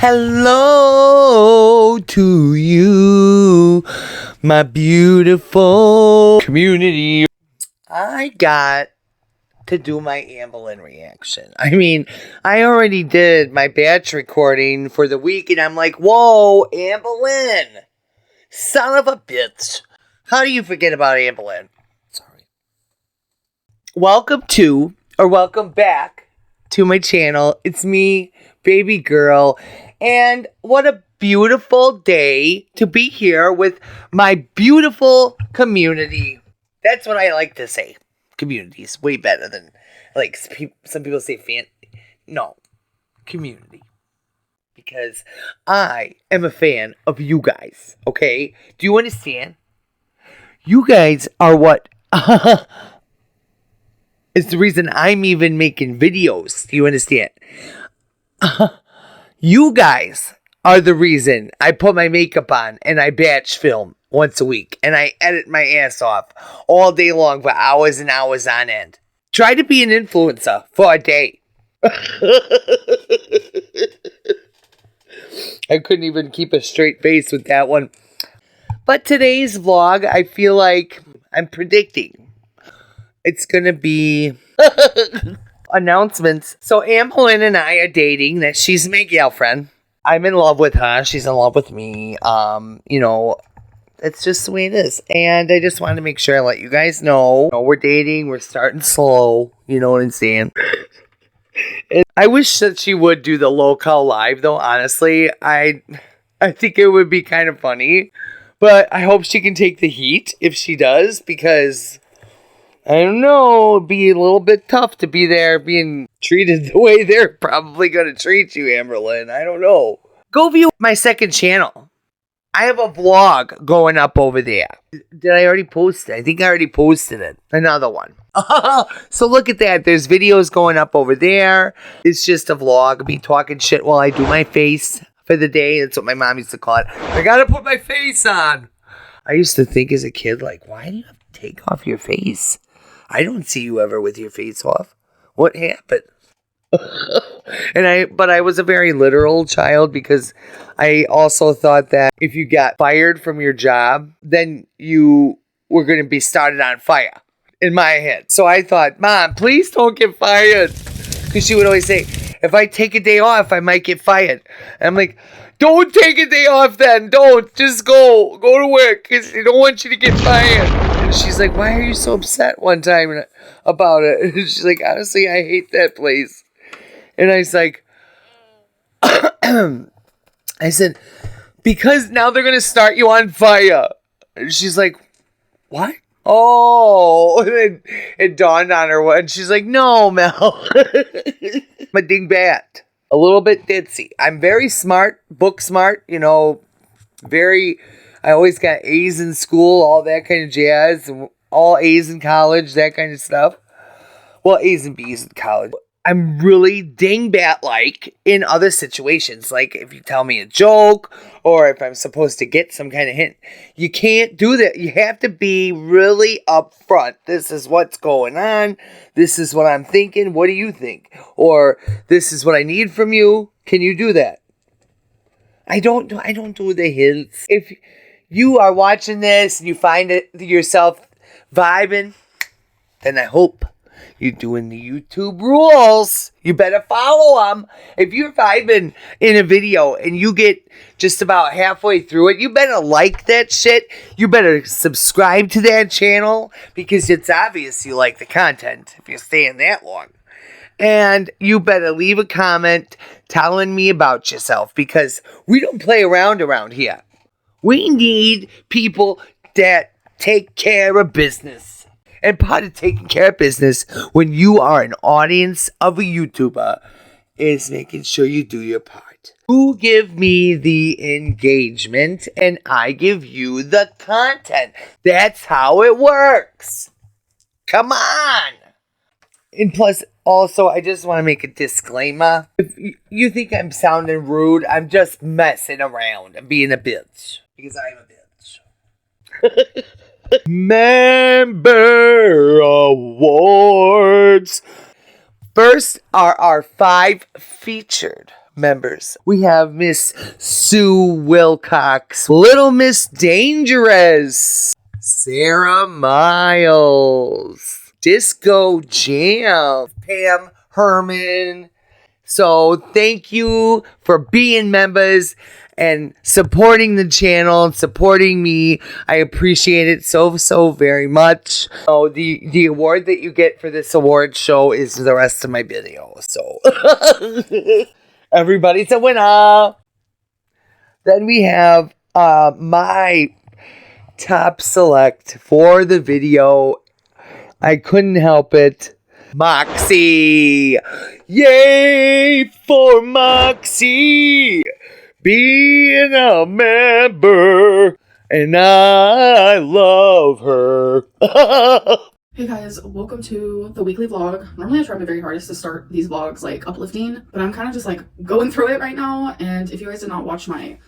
Hello to you, my beautiful community. I got to do my Amberlynn reaction. I mean, I already did my batch recording for the week, and I'm like, whoa, Amberlynn, son of a bitch. How do you forget about Amberlynn? Sorry. Welcome back to my channel. It's me, baby girl, and what a beautiful day to be here with my beautiful community. That's what I like to say. Community is way better than, like, some people say fan. No, community. Because I am a fan of you guys, okay? Do you understand? You guys are what is the reason I'm even making videos. Do you understand? You guys are the reason I put my makeup on and I batch film once a week and I edit my ass off all day long for hours and hours on end. Try to be an influencer for a day. I couldn't even keep a straight face with that one. But today's vlog, I feel like I'm predicting it's going to be announcements. So Amberlynn and I are dating. That she's my girlfriend. I'm in love with her. She's in love with me. It's just the way it is. And I just wanted to make sure I let you guys know. We're dating. We're starting slow. You know what I'm saying? And I wish that she would do the local live, though. Honestly, I think it would be kind of funny. But I hope she can take the heat if she does, because I don't know, it'd be a little bit tough to be there being treated the way they're probably going to treat you, Amberlynn. I don't know. Go view my second channel. I have a vlog going up over there. Did I already post it? I think I already posted it. Another one. So look at that. There's videos going up over there. It's just a vlog of me talking shit while I do my face for the day. That's what my mom used to call it. I got to put my face on. I used to think as a kid, like, why do you have to take off your face? I don't see you ever with your face off. What happened? But I was a very literal child, because I also thought that if you got fired from your job, then you were going to be started on fire in my head. So I thought, Mom, please don't get fired. Because she would always say, if I take a day off, I might get fired. And I'm like, don't take a day off then. Don't. Just go. Go to work, because I don't want you to get fired. And she's like, why are you so upset one time about it? And she's like, honestly, I hate that place. And I was like, I said, because now they're going to start you on fire. And she's like, what? Oh, and it dawned on her. And she's like, no, Mel. I'm a dingbat. A little bit ditzy. I'm very smart, book smart, I always got A's in school, all that kind of jazz, all A's in college, that kind of stuff. Well, A's and B's in college. I'm really dingbat-like in other situations, like if you tell me a joke or if I'm supposed to get some kind of hint. You can't do that. You have to be really upfront. This is what's going on. This is what I'm thinking. What do you think? Or this is what I need from you. Can you do that? I don't do the hints. If you are watching this and you find yourself vibing, then I hope you're doing the YouTube rules. You better follow them. If you're vibing in a video and you get just about halfway through it, you better like that shit. You better subscribe to that channel, because it's obvious you like the content if you're staying that long. And you better leave a comment telling me about yourself, because we don't play around here. We need people that take care of business. And part of taking care of business when you are an audience of a YouTuber is making sure you do your part. You give me the engagement and I give you the content. That's how it works. Come on. And plus, also, I just want to make a disclaimer. If you think I'm sounding rude, I'm just messing around and being a bitch. Because I'm a bitch. Member Awards. First are our 5 featured members. We have Miss Sue Wilcox, Little Miss Dangerous, Sarah Miles, Disco Jam, Pam Herman. So thank you for being members and supporting the channel and supporting me. I appreciate it so very much. Oh, the award that you get for this award show is the rest of my video. So everybody's a winner. Then we have my top select for the video. I couldn't help it. Moxie. Yay for Moxie being a member, and I love her. Hey guys, welcome to the weekly vlog. Normally I try my very hardest to start these vlogs like uplifting, but I'm kind of just like going through it right now. And if you guys did not watch my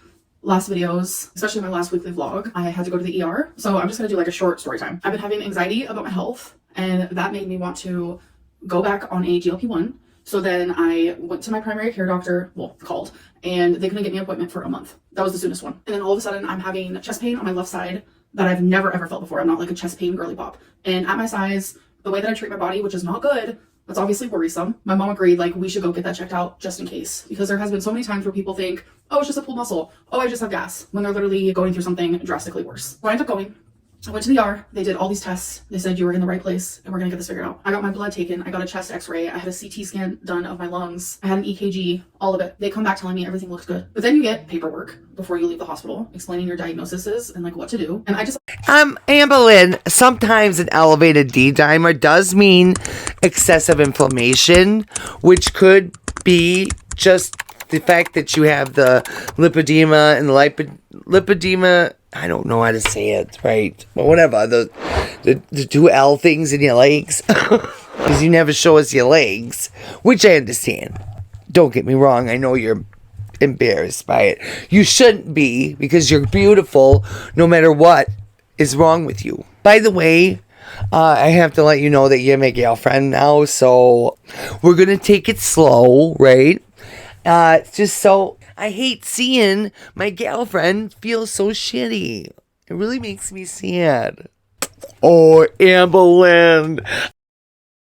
last videos, especially my last weekly vlog, I had to go to the ER. So I'm just gonna do like a short story time. I've been having anxiety about my health, and that made me want to go back on a GLP-1. So then I went to my primary care doctor, called, and they couldn't get me an appointment for a month. That was the soonest one. And then all of a sudden I'm having chest pain on my left side that I've never ever felt before. I'm not like a chest pain girly pop. And at my size, the way that I treat my body, which is not good, that's obviously worrisome. My mom agreed, like, we should go get that checked out just in case. Because there has been so many times where people think, oh, it's just a pulled muscle. Oh, I just have gas. When they're literally going through something drastically worse. So I ended up going. I went to the ER. They did all these tests. They said you were in the right place and we're gonna get this figured out. I got my blood taken. I got a chest x-ray. I had a CT scan done of my lungs. I had an EKG, all of it. They come back telling me everything looks good. But then you get paperwork before you leave the hospital explaining your diagnoses and like what to do. And I just... Amberlynn, sometimes an elevated D-dimer does mean excessive inflammation, which could be just the fact that you have the lipedema and lipedema. I don't know how to say it right, but whatever, the two L things in your legs, because you never show us your legs, which I understand. Don't get me wrong, I know you're embarrassed by it. You shouldn't be, because you're beautiful no matter what is wrong with you. By the way, I have to let you know that you're my girlfriend now, so we're gonna take it slow, right? Just so... I hate seeing my girlfriend feel so shitty. It really makes me sad. Oh, Amberlynn.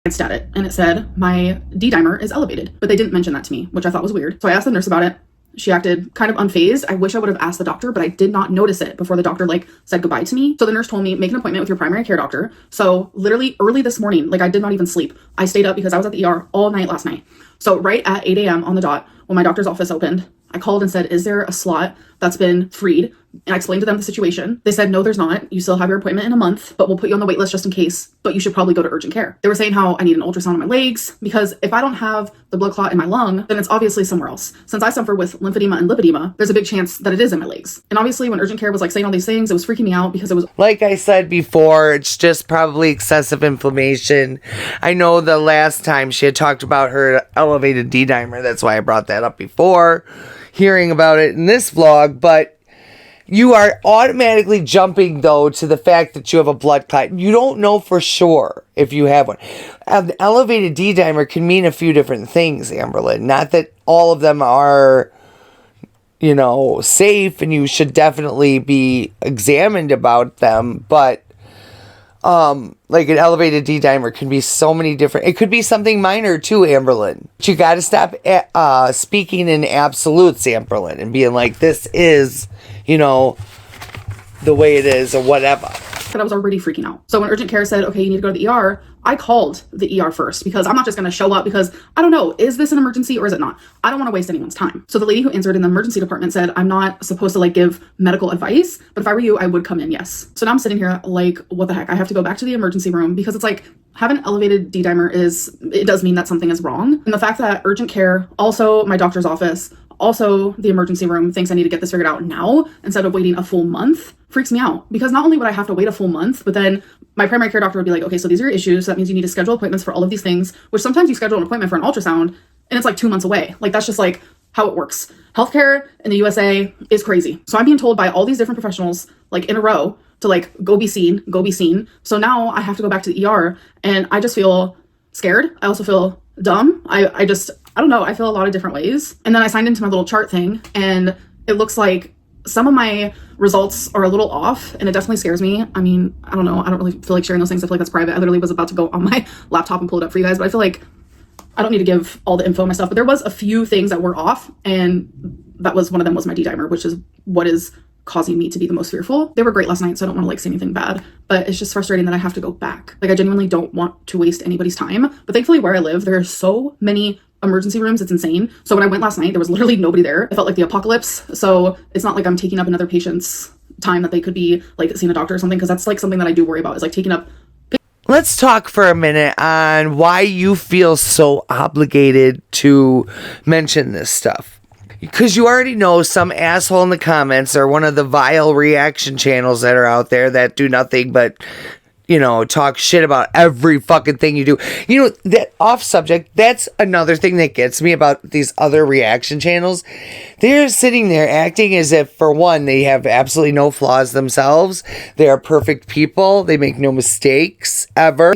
Glanced at it and it said my D-dimer is elevated, but they didn't mention that to me, which I thought was weird. So I asked the nurse about it. She acted kind of unfazed. I wish I would have asked the doctor, but I did not notice it before the doctor like said goodbye to me. So the nurse told me, make an appointment with your primary care doctor. So literally early this morning, like I did not even sleep. I stayed up because I was at the ER all night last night. So right at 8 a.m. on the dot, when my doctor's office opened, I called and said, is there a slot that's been freed? And I explained to them the situation. They said, no, there's not. You still have your appointment in a month, but we'll put you on the wait list just in case, but you should probably go to urgent care. They were saying how I need an ultrasound on my legs because if I don't have the blood clot in my lung, then it's obviously somewhere else. Since I suffer with lymphedema and lipedema, there's a big chance that it is in my legs. And obviously when urgent care was like saying all these things, it was freaking me out because it was... Like I said before, it's just probably excessive inflammation. I know the last time she had talked about her elevated D-dimer, that's why I brought that up before, hearing about it in this vlog, but you are automatically jumping, though, to the fact that you have a blood clot. You don't know for sure if you have one. An elevated D-dimer can mean a few different things, Amberlynn. Not that all of them are, you know, safe, and you should definitely be examined about them, but like an elevated D-dimer can be so many different... It could be something minor, too, Amberlynn. But you gotta stop speaking in absolutes, Amberlynn, and being like, this is... you know, the way it is or whatever. But I was already freaking out. So when urgent care said, okay, you need to go to the ER, I called the ER first because I'm not just going to show up because I don't know, is this an emergency or is it not? I don't want to waste anyone's time. So the lady who answered in the emergency department said, I'm not supposed to like give medical advice, but if I were you, I would come in, yes. So now I'm sitting here like, what the heck? I have to go back to the emergency room because it's like, having an elevated D-dimer it does mean that something is wrong. And the fact that urgent care, also my doctor's office, also the emergency room thinks I need to get this figured out now instead of waiting a full month freaks me out because not only would I have to wait a full month, but then my primary care doctor would be like, okay, so these are your issues. So that means you need to schedule appointments for all of these things, which sometimes you schedule an appointment for an ultrasound and it's like 2 months away. Like that's just like how it works. Healthcare in the USA is crazy. So I'm being told by all these different professionals like in a row to like, go be seen. So now I have to go back to the ER and I just feel scared. I also feel dumb. I don't know, I feel a lot of different ways. And then I signed into my little chart thing, and it looks like some of my results are a little off, and it definitely scares me. I mean, I don't know. I don't really feel like sharing those things. I feel like that's private. I literally was about to go on my laptop and pull it up for you guys, but I feel like I don't need to give all the info on my stuff. But there was a few things that were off, and that was one of them was my D-dimer, which is what is causing me to be the most fearful. They were great last night, so I don't want to like say anything bad, but it's just frustrating that I have to go back. Like, I genuinely don't want to waste anybody's time. But thankfully where I live, there are so many emergency rooms, it's insane. So when I went last night, there was literally nobody there. It felt like the apocalypse. So it's not like I'm taking up another patient's time that they could be like seeing a doctor or something, because that's like something that I do worry about, is like taking up. Let's talk for a minute on why you feel so obligated to mention this stuff. Because you already know some asshole in the comments or one of the vile reaction channels that are out there that do nothing but, you know, talk shit about every fucking thing you do. You know, that off subject, that's another thing that gets me about these other reaction channels. They're sitting there acting as if, for one, they have absolutely no flaws themselves. They are perfect people. They make no mistakes, ever.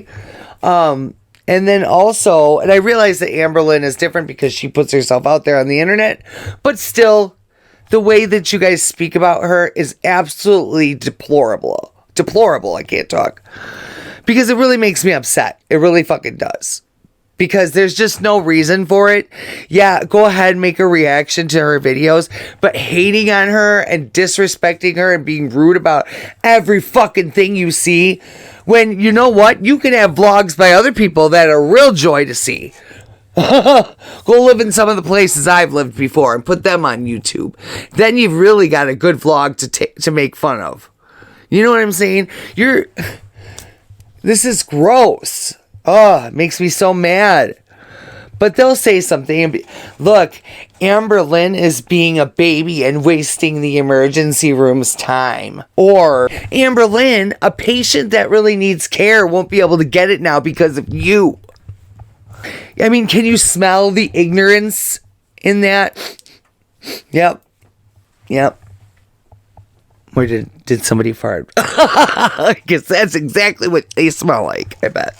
And then also, and I realize that Amberlynn is different because she puts herself out there on the internet, but still, the way that you guys speak about her is absolutely deplorable. Deplorable, I can't talk. Because it really makes me upset. It really fucking does. Because there's just no reason for it. Yeah, go ahead and make a reaction to her videos, but hating on her and disrespecting her and being rude about every fucking thing you see, when, you know what, you can have vlogs by other people that are real joy to see. Go live in some of the places I've lived before and put them on YouTube. Then you've really got a good vlog to make fun of. You know what I'm saying? This is gross. Oh, it makes me so mad. But they'll say something and look, Amberlynn is being a baby and wasting the emergency room's time. Or, Amberlynn, a patient that really needs care won't be able to get it now because of you. I mean, can you smell the ignorance in that? Yep. Or did somebody fart? I guess that's exactly what they smell like, I bet.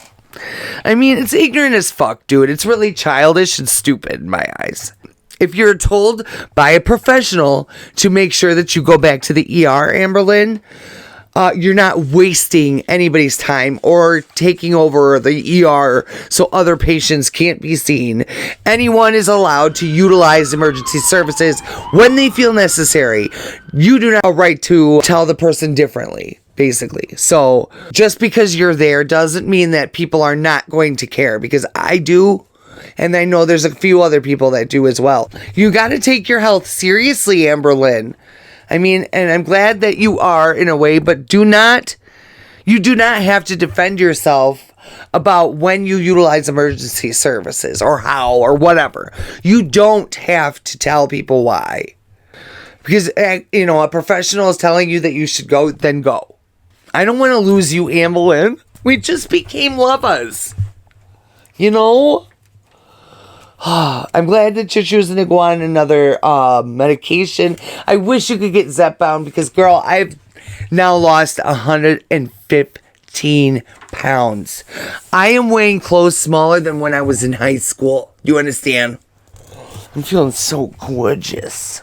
I mean, it's ignorant as fuck, dude. It's really childish and stupid in my eyes. If you're told by a professional to make sure that you go back to the ER, Amberlynn, you're not wasting anybody's time or taking over the ER so other patients can't be seen. Anyone is allowed to utilize emergency services when they feel necessary. You do not have a right to tell the person differently, basically. So just because you're there doesn't mean that people are not going to care, because I do. And I know there's a few other people that do as well. You got to take your health seriously, Amberlynn. I mean, and I'm glad that you are in a way, but you do not have to defend yourself about when you utilize emergency services or how or whatever. You don't have to tell people why. Because, you know, a professional is telling you that you should go, then go. I don't want to lose you, Amberlynn. We just became lovers. You know? I'm glad that you're choosing to go on another medication. I wish you could get Zepbound because, girl, I've now lost 115 pounds. I am weighing clothes smaller than when I was in high school. Do you understand? I'm feeling so gorgeous.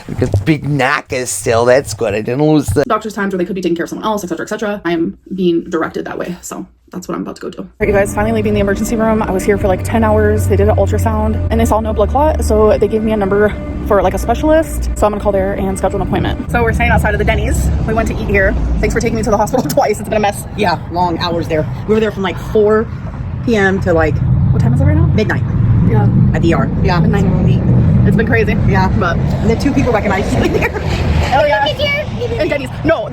The big knock is still, that's good. I didn't lose the doctor's times where they could be taking care of someone else, etc., etc. I am being directed that way, so that's what I'm about to go do. All right, you guys, finally leaving the emergency room. I was here for like 10 hours. They did an ultrasound and they saw no blood clot, so they gave me a number for like a specialist. So I'm gonna call there and schedule an appointment. So we're staying outside of the Denny's. We went to eat here. Thanks for taking me to the hospital twice. It's been a mess. Yeah, long hours there. We were there from like 4 p.m. to like, what time is it right now? midnight. Yeah. At the ER. Yeah. Midnight. It's been crazy. Yeah. But and the 2 people recognized me there. Oh yeah. And Denny's. No,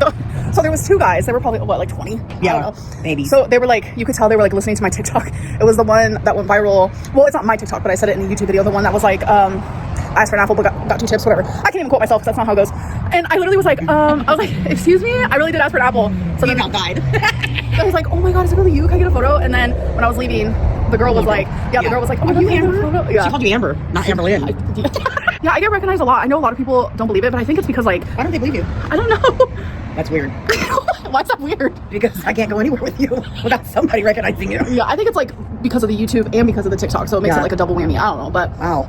so there was 2 guys. They were probably, what, like 20? Yeah, I don't know. maybe. So they were like, you could tell they were like listening to my TikTok. It was the one that went viral. Well, it's not my TikTok, but I said it in a YouTube video. The one that was like, I asked for an apple, but got 2 chips, whatever. I can't even quote myself because that's not how it goes. And I literally was like, I was like, excuse me? I really did ask for an apple. So then got died. I was like, oh my God, is it really you? Can I get a photo? And then when I was leaving, the girl was like, the girl was like, oh my God, can I get a photo? Yeah. She called you Amber, not Amberlynn. Yeah, I get recognized a lot. I know a lot of people don't believe it, but I think it's because like... Why don't they believe you? I don't know. That's weird. Why is that weird? Because I can't go anywhere with you without somebody recognizing you. Yeah, I think it's like because of the YouTube and because of the TikTok, so it makes it like a double whammy. I don't know, but wow.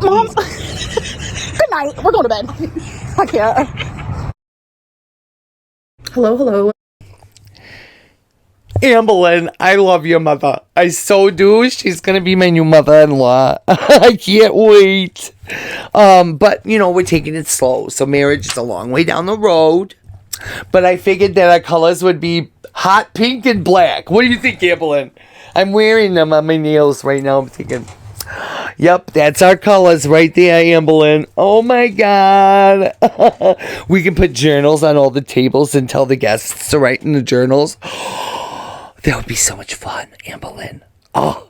Mom, good night. We're going to bed. I can't. Hello. Amberlynn, I love your mother. I so do. She's gonna be my new mother-in-law. I can't wait. But you know, we're taking it slow. So marriage is a long way down the road. But I figured that our colors would be hot pink and black. What do you think, Amberlynn? I'm wearing them on my nails right now. I'm thinking, yep, that's our colors right there, Amberlynn. Oh my God. We can put journals on all the tables and tell the guests to write in the journals. That would be so much fun, Amberlynn. Oh,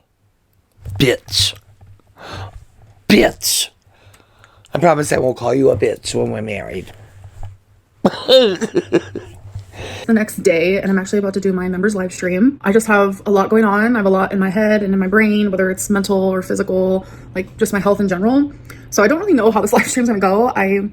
bitch. Bitch. I promise I won't call you a bitch when we're married. The next day, and I'm actually about to do my members live stream. I just have a lot going on. I have a lot in my head and in my brain, whether it's mental or physical, like just my health in general. So I don't really know how this live stream's gonna go. I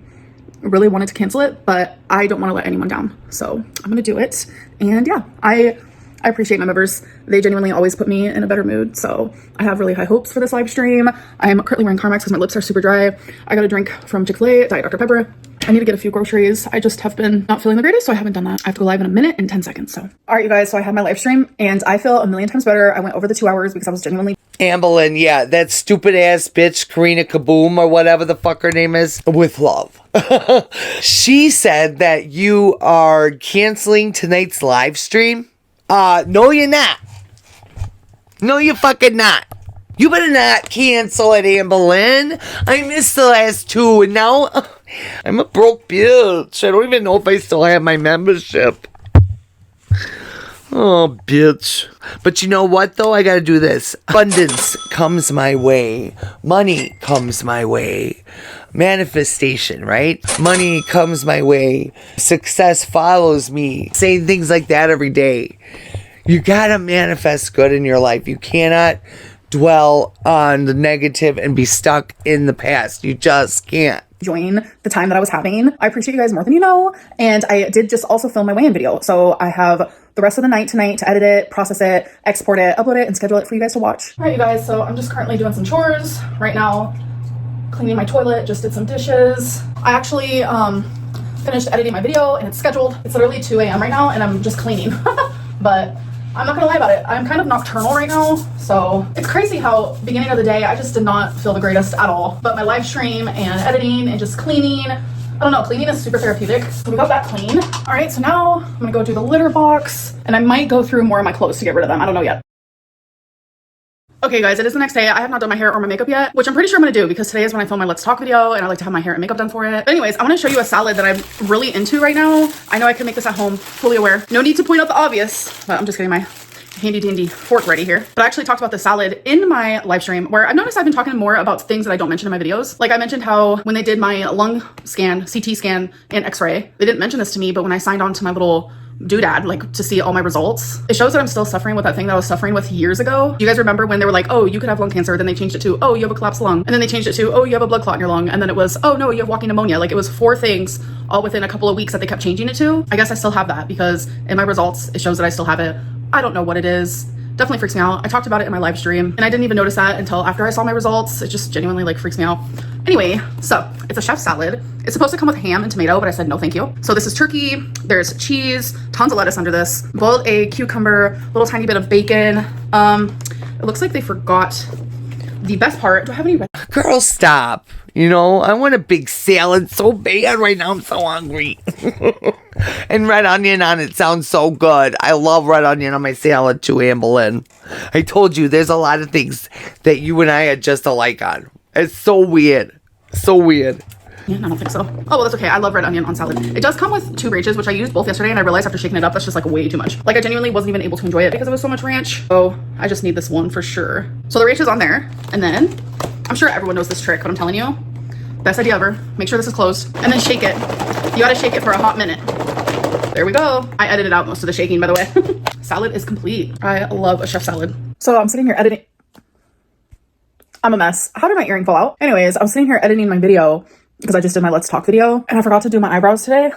really wanted to cancel it, but I don't want to let anyone down. So I'm gonna do it. And yeah, I appreciate my members. They genuinely always put me in a better mood. So I have really high hopes for this live stream. I'm currently wearing Carmex because my lips are super dry. I got a drink from Chick-fil-A, Diet Dr. Pepper. I need to get a few groceries. I just have been not feeling the greatest, so I haven't done that. I have to go live in a minute and 10 seconds. So, all right, you guys. So I had my live stream and I feel a million times better. I went over the 2 hours because I was genuinely Amberlynn, yeah, that stupid ass bitch, Karina Kaboom, or whatever the fuck her name is, with love. She said that you are canceling tonight's live stream. No, you're not. No, you fucking not. You better not cancel it, Amberlynn. I missed the last two, and now I'm a broke bitch. I don't even know if I still have my membership. Oh, bitch. But you know what, though? I gotta do this. Abundance comes my way. Money comes my way. Manifestation, right? Money comes my way. Success follows me. Saying things like that every day. You gotta manifest good in your life. You cannot dwell on the negative and be stuck in the past. You just can't. enjoying the time that I was having. I appreciate you guys more than you know. And I did just also film my weigh-in video. So I have the rest of the night tonight to edit it, process it, export it, upload it, and schedule it for you guys to watch. All right, you guys. So I'm just currently doing some chores right now. Cleaning my toilet, just did some dishes. I actually finished editing my video and it's scheduled. It's literally 2 a.m. right now and I'm just cleaning. But I'm not gonna lie about it. I'm kind of nocturnal right now. So it's crazy how beginning of the day, I just did not feel the greatest at all. But my live stream and editing and just cleaning, I don't know, cleaning is super therapeutic. So we got that clean. All right, so now I'm gonna go do the litter box and I might go through more of my clothes to get rid of them. I don't know yet. Okay guys, it is the next day. I have not done my hair or my makeup yet, which I'm pretty sure I'm gonna do because today is when I film my Let's Talk video and I like to have my hair and makeup done for it. But anyways, I wanna show you a salad that I'm really into right now. I know I can make this at home, fully aware. No need to point out the obvious, but I'm just getting my handy dandy fork ready here. But I actually talked about the salad in my live stream where I've noticed I've been talking more about things that I don't mention in my videos. Like I mentioned how when they did my lung scan, CT scan, and x-ray, they didn't mention this to me, but when I signed on to my little doodad, like to see all my results, it shows that I'm still suffering with that thing that I was suffering with years ago. You guys remember when they were like, oh, you could have lung cancer, then they changed it to, oh, you have a collapsed lung, and then they changed it to, oh, you have a blood clot in your lung, and then it was, oh no, you have walking pneumonia. Like it was 4 things all within a couple of weeks that they kept changing it to. I guess I still have that because in my results it shows that I still have it. I don't know what it is. Definitely freaks me out. I talked about it in my live stream and I didn't even notice that until after I saw my results. It just genuinely like freaks me out. Anyway, so it's a chef salad. It's supposed to come with ham and tomato, but I said no thank you. So this is turkey, there's cheese, tons of lettuce under this, boiled egg, cucumber, little tiny bit of bacon. It looks like they forgot the best part. Do I have any red? Girl, stop. You know, I want a big salad so bad right now. I'm so hungry. And red onion on it sounds so good. I love red onion on my salad too, Amberlynn. I told you, there's a lot of things that you and I are just alike on. It's so weird. So weird. Yeah, I don't think so. Oh, well, that's okay. I love red onion on salad. It does come with 2 ranches, which I used both yesterday, and I realized after shaking it up, that's just like way too much. Like I genuinely wasn't even able to enjoy it because it was so much ranch. So I just need this one for sure. So the ranch is on there. And then, I'm sure everyone knows this trick, but I'm telling you, best idea ever. Make sure this is closed and then shake it. You gotta shake it for a hot minute. There we go. I edited out most of the shaking, by the way. Salad is complete. I love a chef salad. So I'm sitting here editing. I'm a mess. How did my earring fall out? Anyways, I was sitting here editing my video because I just did my Let's Talk video and I forgot to do my eyebrows today.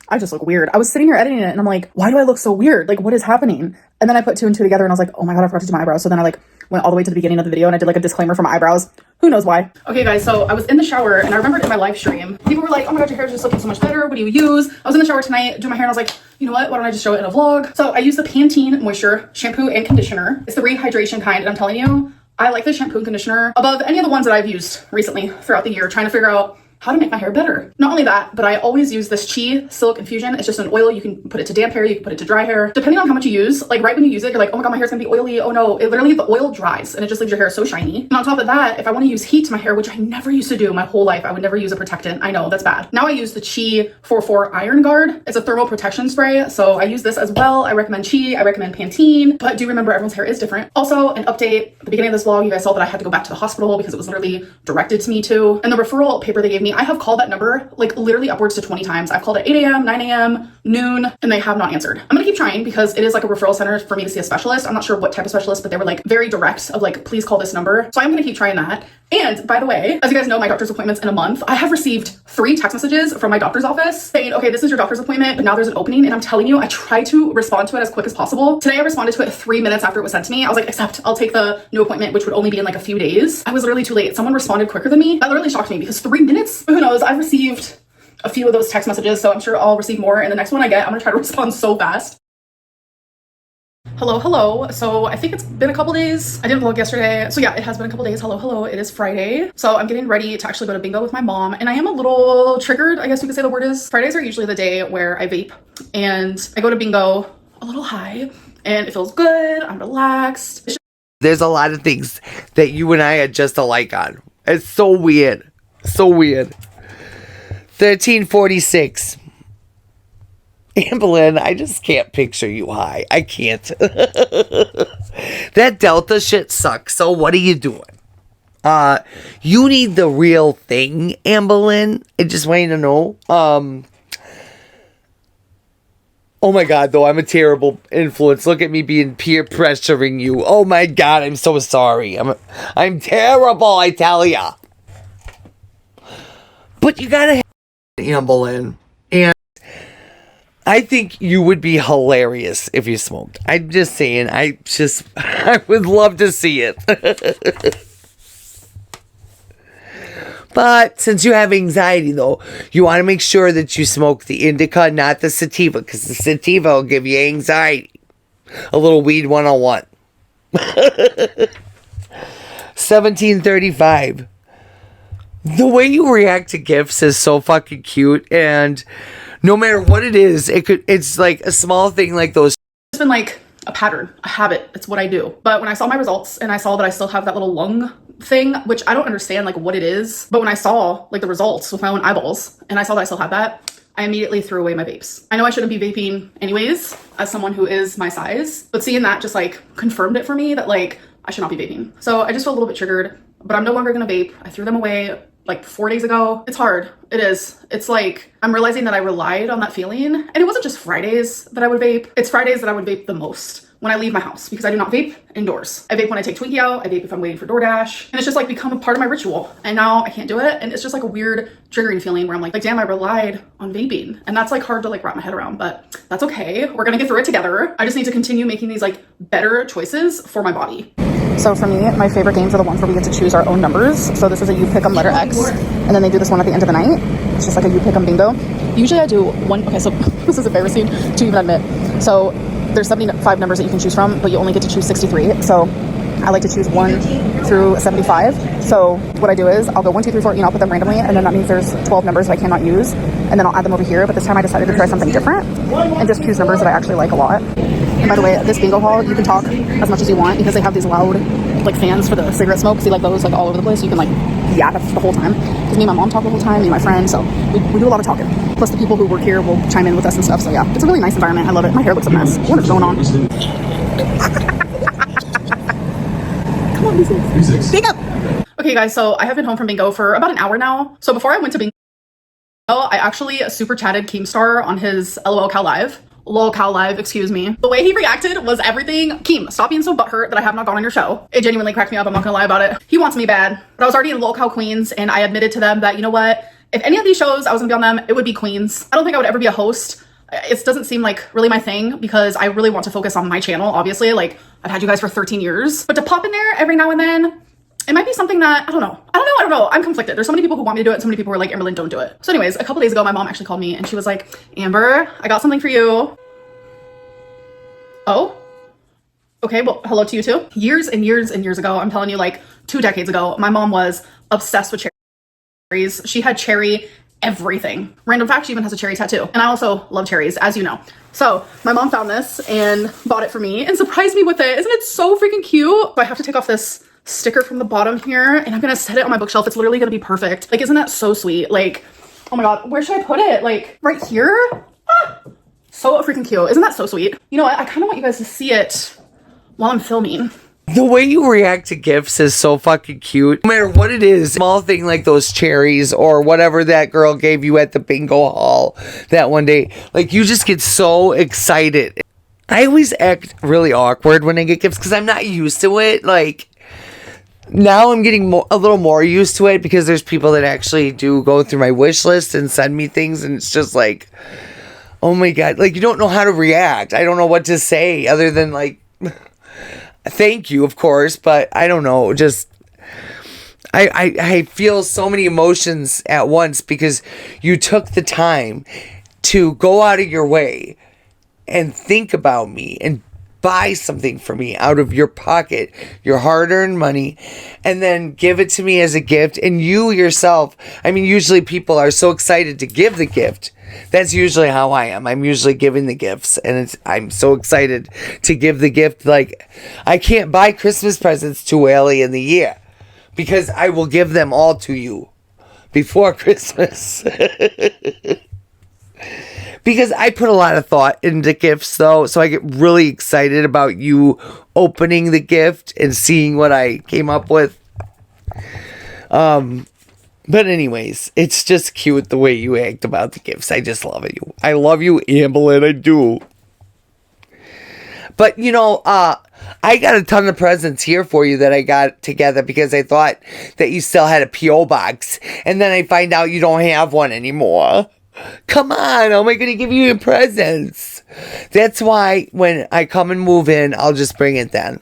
I just look weird. I was sitting here editing it and I'm like, why do I look so weird? Like, what is happening? And then I put two and two together and I was like, oh my God, I forgot to do my eyebrows. So then I like went all the way to the beginning of the video and I did like a disclaimer for my eyebrows. Who knows why? Okay guys, so I was in the shower and I remembered in my live stream, people were like, oh my God, your hair is just looking so much better. What do you use? I was in the shower tonight doing my hair and I was like, you know what? Why don't I just show it in a vlog? So I use the Pantene Moisture Shampoo and Conditioner. It's the rehydration kind, and I'm telling you, I like this shampoo and conditioner above any of the ones that I've used recently throughout the year, trying to figure out how to make my hair better. Not only that, but I always use this Chi Silk Infusion. It's just an oil. You can put it to damp hair, you can put it to dry hair. Depending on how much you use, like right when you use it, you're like, oh my God, my hair's gonna be oily. Oh no, it literally, the oil dries and it just leaves your hair so shiny. And on top of that, if I wanna use heat to my hair, which I never used to do my whole life, I would never use a protectant. I know, that's bad. Now I use the Chi 44 Iron Guard. It's a thermal protection spray. So I use this as well. I recommend Chi, I recommend Pantene, but do remember everyone's hair is different. Also, an update, at the beginning of this vlog, you guys saw that I had to go back to the hospital because it was literally directed to me too. And the referral paper they gave me, I have called that number like literally upwards to 20 times. I've called at 8 a.m., 9 a.m., noon, and they have not answered. I'm gonna keep trying because it is like a referral center for me to see a specialist. I'm not sure what type of specialist, but they were like very direct of like, please call this number. So I'm gonna keep trying that. And by the way, as you guys know, my doctor's appointment's in a month. I have received 3 text messages from my doctor's office saying, okay, this is your doctor's appointment, but now there's an opening. And I'm telling you, I try to respond to it as quick as possible. Today I responded to it 3 minutes after it was sent to me. I was like, accept, I'll take the new appointment, which would only be in like a few days. I was literally too late. Someone responded quicker than me. That literally shocked me because 3 minutes, who knows? I've received a few of those text messages, so I'm sure I'll receive more. And the next one I get, I'm gonna try to respond so fast. Hello. So I think it's been a couple days. I didn't vlog yesterday. So yeah, it has been a couple days. Hello. It is Friday. So I'm getting ready to actually go to bingo with my mom. And I am a little triggered, I guess you could say the word is. Fridays are usually the day where I vape and I go to bingo a little high and it feels good. I'm relaxed. There's a lot of things that you and I are just alike on. It's so weird. 1346. Amberlynn, I just can't picture you high. I can't. That Delta shit sucks. So what are you doing? You need the real thing, Amberlynn. I just want you to know. Oh my God, though, I'm a terrible influence. Look at me being peer pressuring you. Oh my God, I'm so sorry. I'm terrible, I tell ya. But you gotta have Amberlynn. And I think you would be hilarious if you smoked. I'm just saying, I would love to see it. But since you have anxiety, though, you want to make sure that you smoke the indica, not the sativa, because the sativa will give you anxiety. A little weed 101. 1735. The way you react to gifts is so fucking cute, and no matter what it is, it's like a small thing like those. It's been like a pattern, a habit. It's what I do. But when I saw my results and I saw that I still have that little lung thing, which I don't understand like what it is, but when I saw like the results with my own eyeballs and I saw that I still had that, I immediately threw away my vapes. I know I shouldn't be vaping anyways as someone who is my size, but seeing that just like confirmed it for me that like I should not be vaping. So I just feel a little bit triggered, but I'm no longer gonna vape. I threw them away like 4 days ago. It's hard. It is. It's like, I'm realizing that I relied on that feeling. And it wasn't just Fridays that I would vape. It's Fridays that I would vape the most when I leave my house because I do not vape indoors. I vape when I take Twinkie out. I vape if I'm waiting for DoorDash. And it's just like become a part of my ritual. And now I can't do it. And it's just like a weird triggering feeling where I'm like, damn, I relied on vaping. And that's like hard to like wrap my head around, but that's okay. We're gonna get through it together. I just need to continue making these like better choices for my body. So for me, my favorite games are the ones where we get to choose our own numbers. So this is a you pick 'em letter X, and then they do this one at the end of the night. It's just like a you pick 'em bingo. Usually I do one, okay, so this is embarrassing to even admit. So there's 75 numbers that you can choose from, but you only get to choose 63. So I like to choose 1 through 75. So what I do is I'll go 1, 2, 3, 4, I'll put them randomly, and then that means there's 12 numbers that I cannot use, and then I'll add them over here. But this time I decided to try something different and just choose numbers that I actually like a lot. And by the way, this bingo hall, you can talk as much as you want because they have these loud like fans for the cigarette smoke. See like those like all over the place. So you can like yap the whole time. Because me and my mom talk the whole time, me and my friend. So we do a lot of talking. Plus the people who work here will chime in with us and stuff. So yeah, it's a really nice environment. I love it. My hair looks a mess. What is going on? Come on, bingo. Okay guys, so I have been home from bingo for about an hour now. So before I went to bingo, I actually super chatted Keemstar on his LOL Cal Live. LOL Cal Live, excuse me. The way he reacted was everything. Keem, stop being so butthurt that I have not gone on your show. It genuinely cracked me up, I'm not gonna lie about it. He wants me bad. But I was already in LOL Cal Queens and I admitted to them that, you know what, If any of these shows I was gonna be on them, it would be Queens. I don't think I would ever be a host. It doesn't seem like really my thing because I really want to focus on my channel, obviously. Like, I've had you guys for 13 years. But to pop in there every now and then, it might be something that, I don't know. I'm conflicted. There's so many people who want me to do it and so many people who are like, Amberlynn, don't do it. So anyways, a couple days ago, my mom actually called me and she was like, Amber, I got something for you. Oh? Okay, well, hello to you too. Years and years and years ago, I'm telling you, like 2 decades ago, my mom was obsessed with cherries. She had cherry everything. Random fact, she even has a cherry tattoo. And I also love cherries, as you know. So my mom found this and bought it for me and surprised me with it. Isn't it so freaking cute? So I have to take off this sticker from the bottom here and I'm gonna set it on my bookshelf. It's literally gonna be perfect. Like, isn't that so sweet? Like, oh my God, where should I put it? Like, right here? Ah, so freaking cute. Isn't that so sweet? You know what? I kind of want you guys to see it while I'm filming. The way you react to gifts is so fucking cute. No matter what it is, small thing like those cherries or whatever that girl gave you at the bingo hall that one day, like you just get so excited. I always act really awkward when I get gifts because I'm not used to it. Like, now I'm getting a little more used to it because there's people that actually do go through my wish list and send me things, and it's just like, oh my God, like you don't know how to react. I don't know what to say other than like, thank you, of course, but I don't know, just I feel so many emotions at once because you took the time to go out of your way and think about me and buy something for me out of your pocket, your hard-earned money, and then give it to me as a gift. And you yourself, I mean, usually people are so excited to give the gift. That's usually how I am. I'm usually giving the gifts, and I'm so excited to give the gift. Like, I can't buy Christmas presents too early in the year because I will give them all to you before Christmas. Because I put a lot of thought into gifts, though, so I get really excited about you opening the gift and seeing what I came up with. But anyways, it's just cute the way you act about the gifts. I just love it. I love you, Amberlynn, I do. But, you know, I got a ton of presents here for you that I got together because I thought that you still had a P.O. box. And then I find out you don't have one anymore. Come on, how am I going to give you your presents? That's why when I come and move in, I'll just bring it then.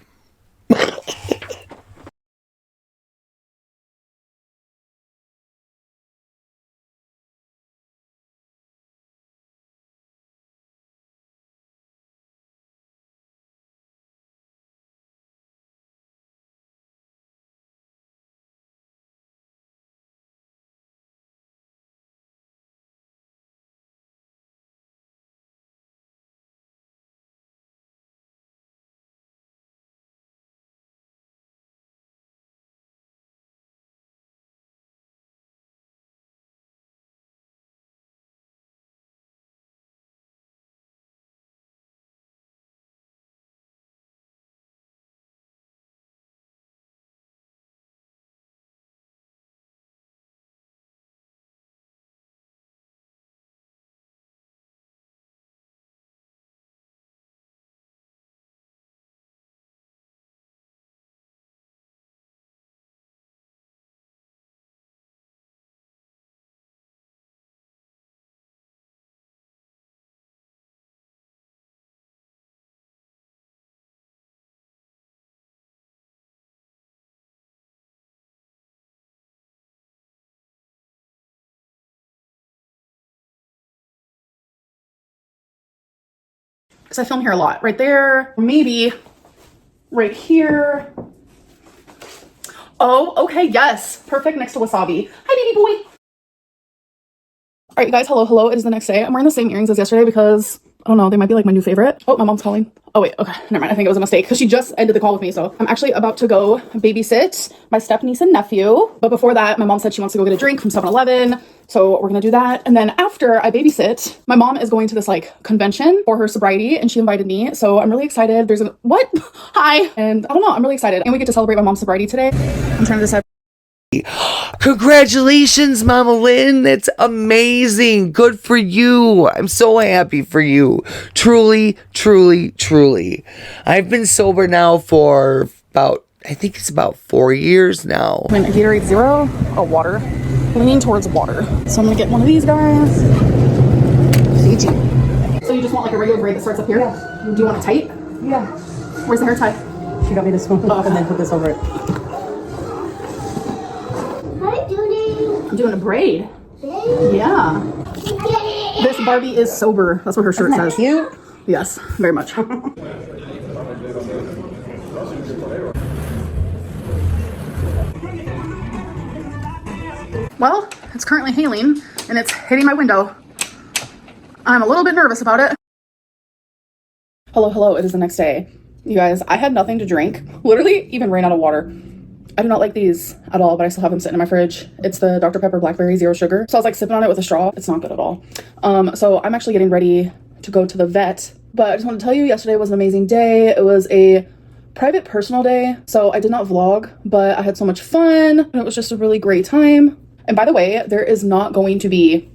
Because I film here a lot. Right there, maybe right here. Oh, okay, yes. Perfect next to wasabi. Hi, baby boy. All right, you guys, hello. It is the next day. I'm wearing the same earrings as yesterday because, I don't know, they might be like my new favorite. Oh, my mom's calling. Oh, wait, okay, never mind. I think it was a mistake because she just ended the call with me. So I'm actually about to go babysit my step niece and nephew. But before that, my mom said she wants to go get a drink from 7-Eleven. So we're gonna do that. And then after I babysit, my mom is going to this like convention for her sobriety and she invited me. So I'm really excited. There's a, what? Hi. And I don't know, I'm really excited. And we get to celebrate my mom's sobriety today. I'm trying to decide. Congratulations, Mama Lynn. That's amazing. Good for you. I'm so happy for you. Truly, truly, truly. I've been sober now for about, I think it's about 4 years now. I mean, Gatorade Zero, water. leaning towards water. So I'm gonna get one of these guys. Fiji. So you just want like a regular braid that starts up here? Yeah. Do you want it tight? Yeah. Where's the hair tie? She got me this one off and then put this over it. Hi, Judy. I'm doing a braid. Hey. Yeah. This Barbie is sober. That's what her shirt Isn't that says. cute? Yes, very much. Well, it's currently hailing and it's hitting my window. I'm a little bit nervous about it. Hello, it is the next day. You guys, I had nothing to drink. Literally even ran out of water. I do not like these at all, but I still have them sitting in my fridge. It's the Dr. Pepper Blackberry Zero Sugar. So I was like sipping on it with a straw. It's not good at all. So I'm actually getting ready to go to the vet. But I just want to tell you, yesterday was an amazing day. It was a private personal day. So I did not vlog, but I had so much fun. And it was just a really great time. And by the way, there is not going to be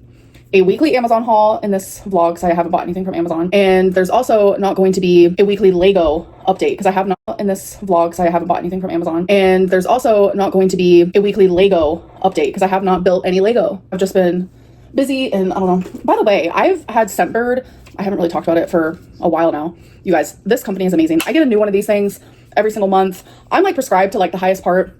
a weekly Amazon haul in this vlog because I haven't bought anything from Amazon. And there's also not going to be a weekly Lego update because I have not in this vlog because I haven't bought anything from Amazon. And there's also not going to be a weekly Lego update because I have not built any Lego. I've just been busy and I don't know. By the way, I've had Scentbird. I haven't really talked about it for a while now. You guys, this company is amazing. I get a new one of these things every single month. I'm like prescribed to like the highest part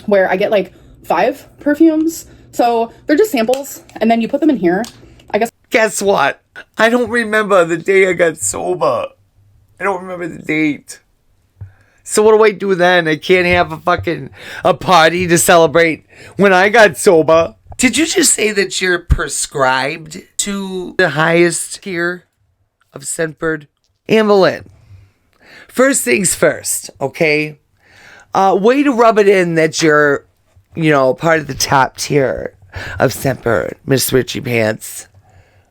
where I get like 5 perfumes. So they're just samples and then you put them in here. I guess. Guess what? I don't remember the day I got sober. I don't remember the date. So what do I do then? I can't have a party to celebrate when I got sober. Did you just say that you're prescribed to the highest tier of Scentbird? Amberlynn, first things first, okay? Way to rub it in that you're, part of the top tier of Scentbird, Miss Richie Pants.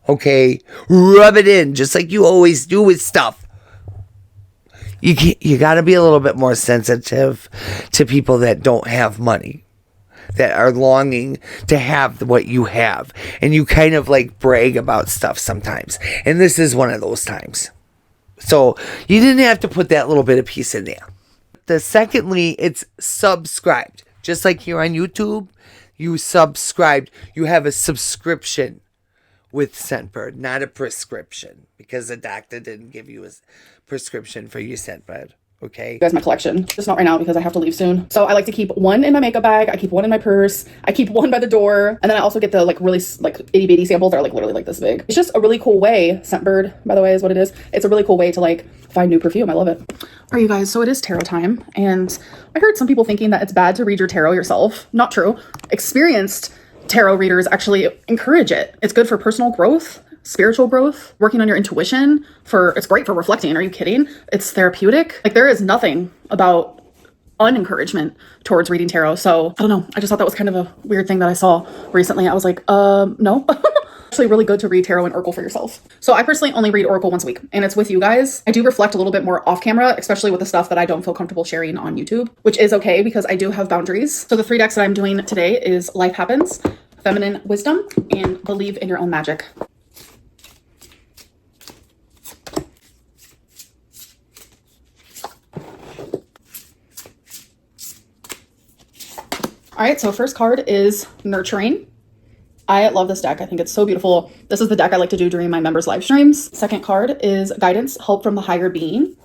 Okay? Rub it in, just like you always do with stuff. You gotta be a little bit more sensitive to people that don't have money, that are longing to have what you have. And you kind of like brag about stuff sometimes. And this is one of those times. So you didn't have to put that little bit of piece in there. Secondly, it's subscribed. Just like here on YouTube, you subscribed. You have a subscription with Scentbird, not a prescription, because the doctor didn't give you a prescription for your Scentbird. Okay. You guys, my collection. Just not right now because I have to leave soon. So I like to keep one in my makeup bag. I keep one in my purse. I keep one by the door. And then I also get the like really like itty bitty samples that are like literally like this big. It's just a really cool way. Scentbird, by the way, is what it is. It's a really cool way to like find new perfume. I love it. All right, you guys. So it is tarot time. And I heard some people thinking that it's bad to read your tarot yourself. Not true. Experienced tarot readers actually encourage it. It's good for personal growth, spiritual growth, working on your intuition. It's great for reflecting. Are you kidding? It's therapeutic. Like there is nothing about unencouragement towards reading tarot. So I don't know. I just thought that was kind of a weird thing that I saw recently. I was like, no. Actually really good to read tarot and oracle for yourself. So I personally only read oracle once a week and it's with you guys. I do reflect a little bit more off camera, especially with the stuff that I don't feel comfortable sharing on YouTube, which is okay because I do have boundaries. So the 3 decks that I'm doing today is Life Happens, Feminine Wisdom, and Believe in Your Own Magic. All right, so first card is Nurturing. I love this deck. I think it's so beautiful. This is the deck I like to do during my members' live streams. Second card is Guidance, Help from the Higher Being.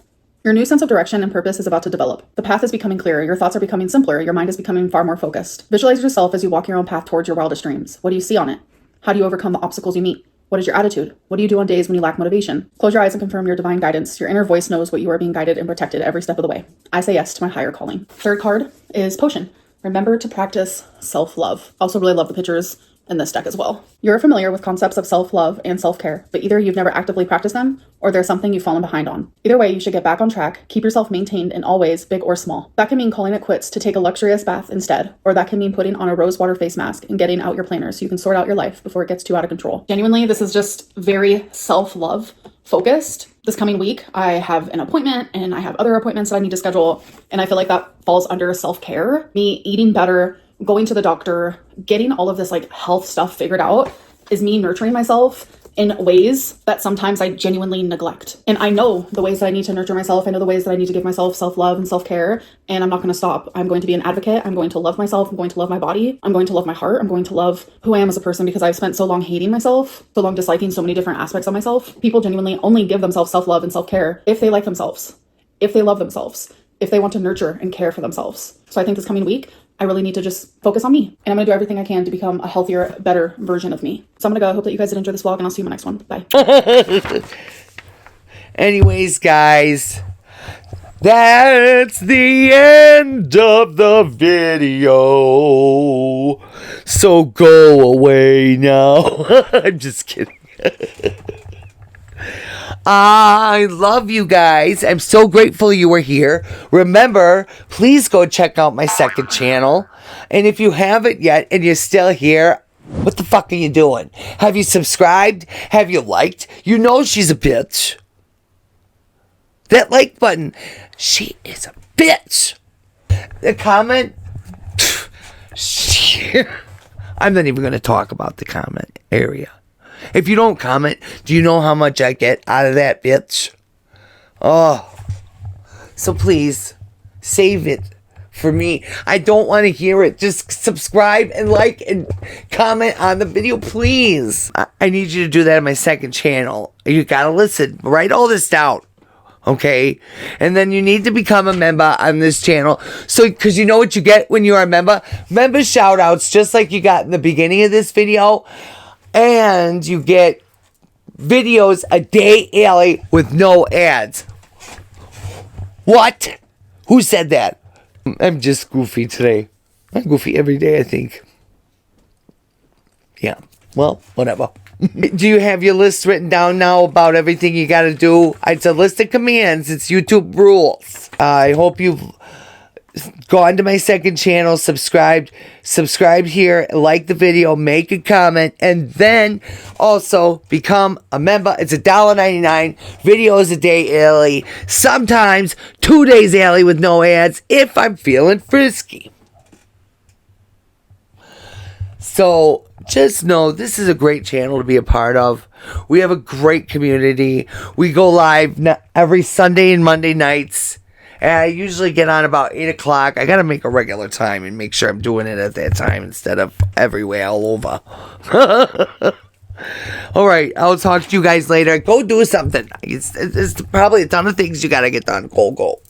Your new sense of direction and purpose is about to develop. The path is becoming clearer. Your thoughts are becoming simpler. Your mind is becoming far more focused. Visualize yourself as you walk your own path towards your wildest dreams. What do you see on it? How do you overcome the obstacles you meet? What is your attitude? What do you do on days when you lack motivation? Close your eyes and confirm your divine guidance. Your inner voice knows what you are being guided and protected every step of the way. I say yes to my higher calling. Third card is Potion. Remember to practice self-love. Also really love the pictures in this deck as well. You're familiar with concepts of self-love and self-care, but either you've never actively practiced them or there's something you've fallen behind on. Either way, you should get back on track. Keep yourself maintained in all ways, big or small. That can mean calling it quits to take a luxurious bath instead, or that can mean putting on a rose water face mask and getting out your planner so you can sort out your life before it gets too out of control. Genuinely, this is just very self-love focused. This coming week, I have an appointment and I have other appointments that I need to schedule, and I feel like that falls under self-care. Me eating better, going to the doctor, getting all of this like health stuff figured out is me nurturing myself in ways that sometimes I genuinely neglect. And I know the ways that I need to nurture myself. I know the ways that I need to give myself self-love and self-care. And I'm not going to stop. I'm going to be an advocate. I'm going to love myself. I'm going to love my body. I'm going to love my heart. I'm going to love who I am as a person, because I've spent so long hating myself, so long disliking so many different aspects of myself. People genuinely only give themselves self-love and self-care if they like themselves, if they love themselves, if they want to nurture and care for themselves. So I think this coming week, I really need to just focus on me. And I'm going to do everything I can to become a healthier, better version of me. So I'm going to go. I hope that you guys did enjoy this vlog, and I'll see you in my next one. Bye. Anyways, guys, that's the end of the video. So go away now. I'm just kidding. I love you guys. I'm so grateful you were here. Remember, please go check out my second channel. And if you haven't yet and you're still here, what the fuck are you doing? Have you subscribed? Have you liked? You know she's a bitch. That like button, she is a bitch. The comment, I'm not even going to talk about the comment area. If you don't comment, do you know how much I get out of that bitch? Oh. So please, save it for me. I don't want to hear it. Just subscribe and like and comment on the video, please. I need you to do that on my second channel. You gotta listen. Write all this down. Okay? And then you need to become a member on this channel. So, because you know what you get when you are a member? Member shout outs, just like you got in the beginning of this video. And you get videos a day early with no ads. What? Who said that? I'm just goofy today. I'm goofy every day, I think. Yeah. Well, whatever. Do you have your list written down now about everything you got to do? It's a list of commands. It's YouTube rules. I hope you've gone to my second channel, subscribed here, like the video, make a comment, and then also become a member. It's $1.99, videos a day early, sometimes 2 days early with no ads if I'm feeling frisky. So just know this is a great channel to be a part of. We have a great community. We go live every Sunday and Monday nights. And I usually get on about 8 o'clock. I got to make a regular time and make sure I'm doing it at that time instead of everywhere all over. All right. I'll talk to you guys later. Go do something. It's probably a ton of things you got to get done. Go.